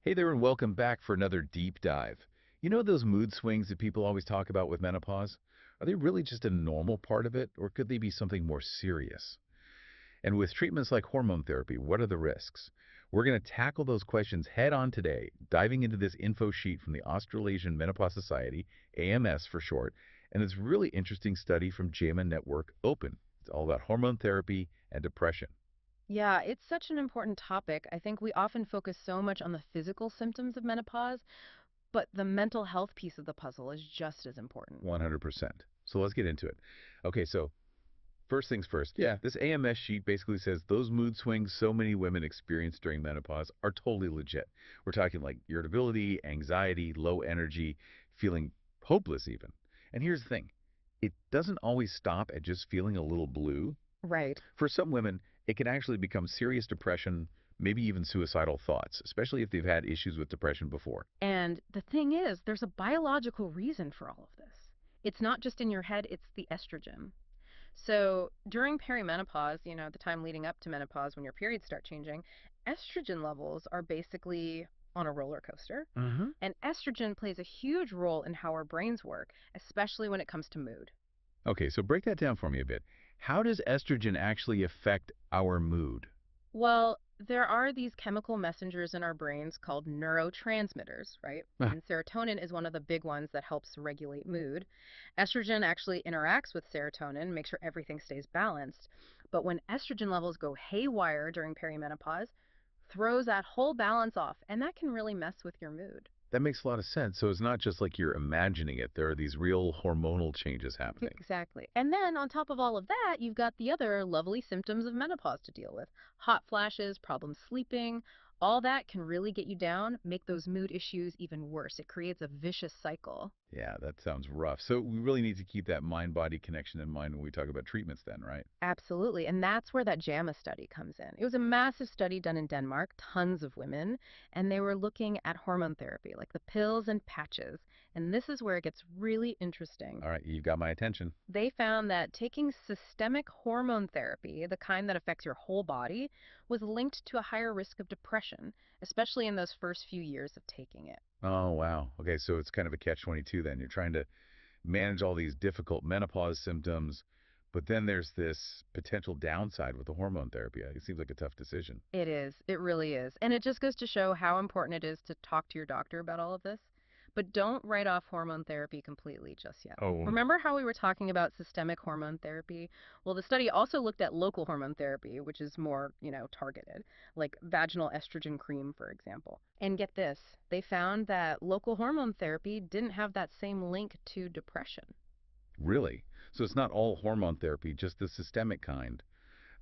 Hey there, and welcome back for another deep dive. You know those mood swings that people always talk about with menopause? Are they really just a normal part of it, or could they be something more serious? And with treatments like hormone therapy, what are the risks? We're going to tackle those questions head on today, diving into this info sheet from the Australasian Menopause Society, AMS for short, and this really interesting study from JAMA Network Open. It's all about hormone therapy and depression. Yeah, it's such an important topic. I think we often focus so much on the physical symptoms of menopause, but the mental health piece of the puzzle is just as important. 100%. So let's get into it. Okay, so first things first. Yeah, this AMS sheet basically says those mood swings so many women experience during menopause are totally legit. We're talking like irritability, anxiety, low energy, feeling hopeless even. And here's the thing, it doesn't always stop at just feeling a little blue. Right. For some women, it can actually become serious depression, maybe even suicidal thoughts, especially if they've had issues with depression before. And the thing is, there's a biological reason for all of this. It's not just in your head, it's the estrogen. So during perimenopause, the time leading up to menopause when your periods start changing, estrogen levels are basically on a roller coaster. Uh-huh. And estrogen plays a huge role in how our brains work, especially when it comes to mood. Okay, so break that down for me a bit. How does estrogen actually affect our mood? Well, there are these chemical messengers in our brains called neurotransmitters, right? Ah, And serotonin is one of the big ones that helps regulate mood. Estrogen actually interacts with serotonin, makes sure everything stays balanced. But when estrogen levels go haywire during perimenopause, throws that whole balance off, and that can really mess with your mood. that makes a lot of sense. So it's not just like you're imagining it. There are these real hormonal changes happening. Exactly. And then on top of all of that, you've got the other lovely symptoms of menopause to deal with. Hot flashes, problems sleeping, all that can really get you down, make those mood issues even worse. It creates a vicious cycle. Yeah, that sounds rough. So we really need to keep that mind-body connection in mind when we talk about treatments then, right? Absolutely. And that's where that JAMA study comes in. It was a massive study done in Denmark, tons of women, and they were looking at hormone therapy, like the pills and patches. And this is where it gets really interesting. All right, you've got my attention. They found that taking systemic hormone therapy, the kind that affects your whole body, was linked to a higher risk of depression, especially in those first few years of taking it. Oh, wow. Okay, so it's kind of a catch-22 then. You're trying to manage all these difficult menopause symptoms, but then there's this potential downside with the hormone therapy. It seems like a tough decision. It is. It really is. And it just goes to show how important it is to talk to your doctor about all of this. But don't write off hormone therapy completely just yet. Oh, Remember how we were talking about systemic hormone therapy? Well, the study also looked at local hormone therapy, which is more, targeted, like vaginal estrogen cream, for example. And get this, they found that local hormone therapy didn't have that same link to depression. really? So it's not all hormone therapy, just the systemic kind.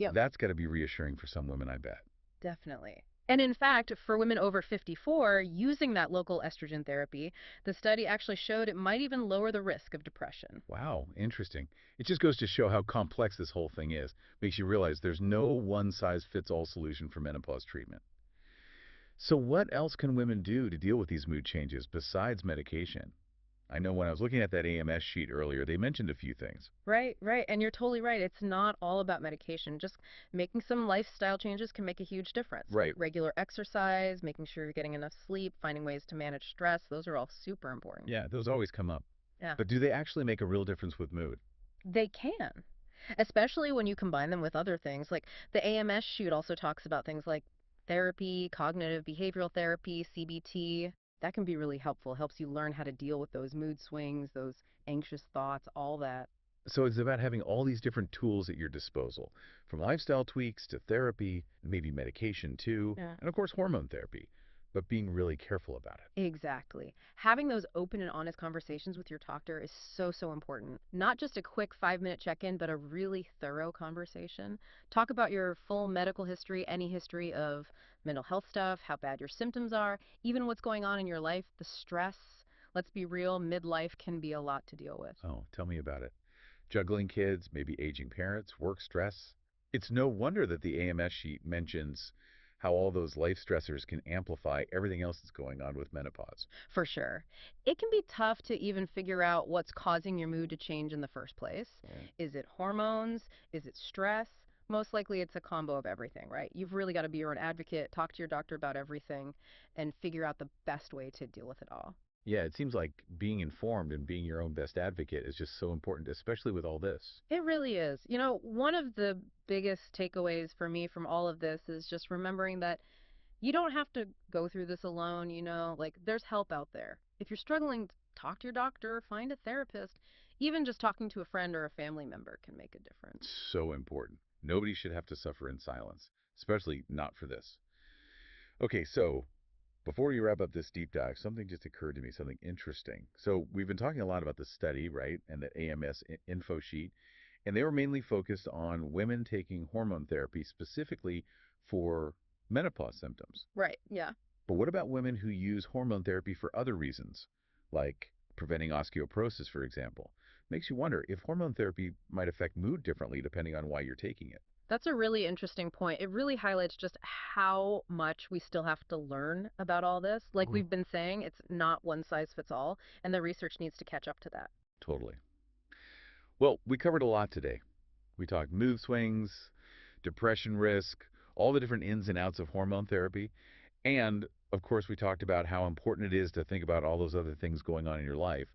Yep. That's got to be reassuring for some women, I bet. Definitely. And in fact, for women over 54 using that local estrogen therapy, the study actually showed it might even lower the risk of depression. Wow, interesting. It just goes to show how complex this whole thing is. Makes you realize there's no one size fits all solution for menopause treatment. So, what else can women do to deal with these mood changes besides medication? I know when I was looking at that AMS sheet earlier, they mentioned a few things. Right, right. And you're totally right. It's not all about medication. Just making some lifestyle changes can make a huge difference, like Right. regular exercise, making sure you're getting enough sleep, finding ways to manage stress. Those are all super important. Yeah, those always come up. Yeah, But do they actually make a real difference with mood? they can, especially when you combine them with other things. Like the AMS shoot also talks about things like therapy, cognitive behavioral therapy, CBT. That can be really helpful. Helps you learn how to deal with those mood swings, those anxious thoughts, all that. So it's about having all these different tools at your disposal, from lifestyle tweaks to therapy, maybe medication too, Yeah. and of course hormone therapy, but being really careful about it. Exactly. Having those open and honest conversations with your doctor is so, so important. Not just a quick 5-minute check in, but a really thorough conversation. Talk about your full medical history, any history of mental health stuff, how bad your symptoms are, even what's going on in your life, the stress. Let's be real, midlife can be a lot to deal with. Oh, tell me about it. Juggling kids, maybe aging parents, work stress. It's no wonder that the AMS sheet mentions how all those life stressors can amplify everything else that's going on with menopause. For sure. It can be tough to even figure out what's causing your mood to change in the first place. Oh. Is it hormones? Is it stress? Most likely it's a combo of everything, right? You've really got to be your own advocate, talk to your doctor about everything, and figure out the best way to deal with it all. Yeah, it seems like being informed and being your own best advocate is just so important, especially with all this. It really is. One of the biggest takeaways for me from all of this is just remembering that you don't have to go through this alone, like there's help out there. If you're struggling, talk to your doctor, find a therapist. Even just talking to a friend or a family member can make a difference. So important. Nobody should have to suffer in silence, especially not for this. Okay, so before you wrap up this deep dive, something just occurred to me, something interesting. So we've been talking a lot about the study, right, and the AMS info sheet, and they were mainly focused on women taking hormone therapy specifically for menopause symptoms. Right, yeah. But what about women who use hormone therapy for other reasons, like preventing osteoporosis, for example? Makes you wonder if hormone therapy might affect mood differently depending on why you're taking it. That's a really interesting point. It really highlights just how much we still have to learn about all this. Like we've been saying, it's not one size fits all, and the research needs to catch up to that. Totally. Well, we covered a lot today. We talked mood swings, depression risk, all the different ins and outs of hormone therapy. And of course, we talked about how important it is to think about all those other things going on in your life,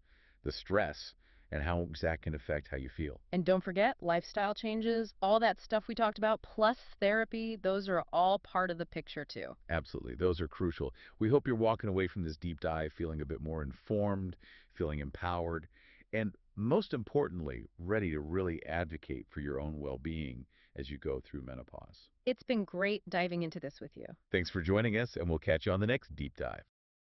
the stress, and how that can affect how you feel. And don't forget, lifestyle changes, all that stuff we talked about, plus therapy, those are all part of the picture too. Absolutely. Those are crucial. We hope you're walking away from this deep dive feeling a bit more informed, feeling empowered, and most importantly, ready to really advocate for your own well being as you go through menopause. It's been great diving into this with you. Thanks for joining us, and we'll catch you on the next deep dive.